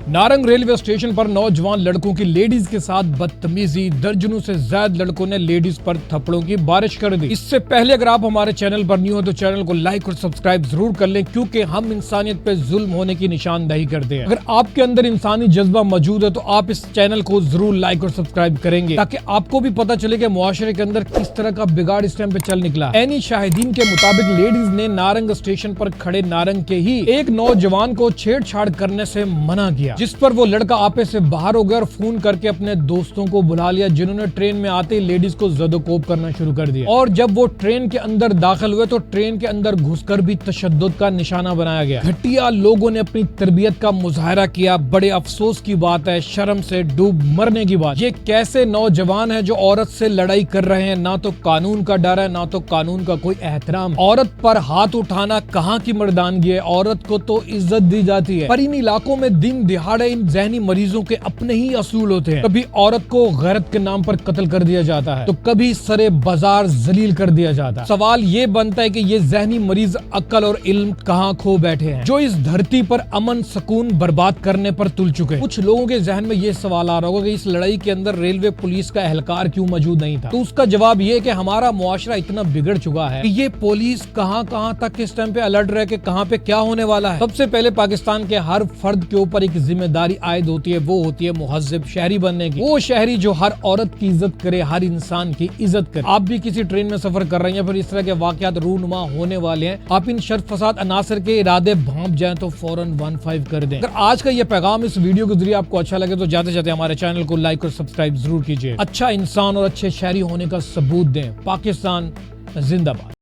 Narang railway station पर नौजवान लड़कों की लेडीज के साथ बदतमीजी, दर्जनों से ज्यादा लड़कों ने लेडीज पर थप्पड़ों की बारिश कर दी। इससे पहले अगर आप हमारे चैनल पर न्यू हो तो चैनल को लाइक और सब्सक्राइब जरूर कर लें, क्योंकि हम इंसानियत पे जुल्म होने की निशानदेही करते हैं। अगर आपके अंदर इंसानी जज्बा मौजूद है तो आप इस चैनल को जरूर लाइक और सब्सक्राइब करेंगे, ताकि आपको भी पता चले कि मुआशरे के अंदर किस तरह का बिगाड़ इस टाइम पे चल निकला। ऐनी शाहिदीन के मुताबिक लेडीज ने नारंग स्टेशन पर खड़े नारंग के ही एक नौजवान को छेड़छाड़ करने से मना किया, जिस पर वो लड़का आपे से बाहर हो गया और फोन करके अपने दोस्तों को बुला लिया, जिन्होंने ट्रेन में आते ही लेडीज को ज़दोकोब करना शुरू कर दिया। और जब वो ट्रेन के अंदर दाखिल हुए तो ट्रेन के अंदर घुसकर भी तशद्दुद का निशाना बनाया गया। घटिया लोगों ने अपनी तरबियत का मुजाहरा किया। बड़े अफसोस की बात है, शर्म से डूब मरने की बात। ये कैसे नौजवान है जो औरत से लड़ाई कर रहे हैं? ना तो कानून का डर है, ना तो कानून का कोई एहतराम। औरत पर हाथ उठाना कहाँ की मर्दानगी है? औरत को तो इज्जत दी जाती है, पर इन इलाकों में दिन दिहाड़े इन ज़हनी मरीजों के अपने ही असूल होते हैं। कभी औरत को गैरत के नाम पर कत्ल कर दिया जाता है, तो कभी सरे बाजार जलील कर दिया जाता है। सवाल ये बनता है कि ये ज़हनी मरीज अक्ल और इल्म कहाँ खो बैठे हैं, जो इस धरती पर अमन सुकून बर्बाद करने पर तुल चुके हैं। कुछ लोगों के जहन में ये सवाल आ रहा होगा कि इस लड़ाई के अंदर रेलवे पुलिस का एहलकार क्यों मौजूद नहीं था? तो उसका जवाब ये कि हमारा मुआशरा इतना बिगड़ चुका है कि ये पुलिस कहाँ तक इस टाइम पे अलर्ट रहे कि कहाँ पे क्या होने वाला है। सबसे पहले पाकिस्तान के हर फर्द के ऊपर एक जिम्मेदारी आयद होती है, वो होती है मुहज्जिब शहरी बनने की। वो शहरी जो हर औरत की इज्जत करे, हर इंसान की इज्जत करे। आप भी किसी ट्रेन में सफर कर रहे हैं, फिर इस तरह के वाकयात रूनुमा होने वाले हैं, आप इन शर फसाद अनासर के इरादे भांप जाएं तो फौरन 15 कर दें। अगर आज का ये पैगाम इस वीडियो के जरिए आपको अच्छा लगे तो जाते जाते हमारे चैनल को लाइक और सब्सक्राइब जरूर कीजिए। अच्छा इंसान और अच्छे शहरी होने का सबूत दें। पाकिस्तान जिंदाबाद।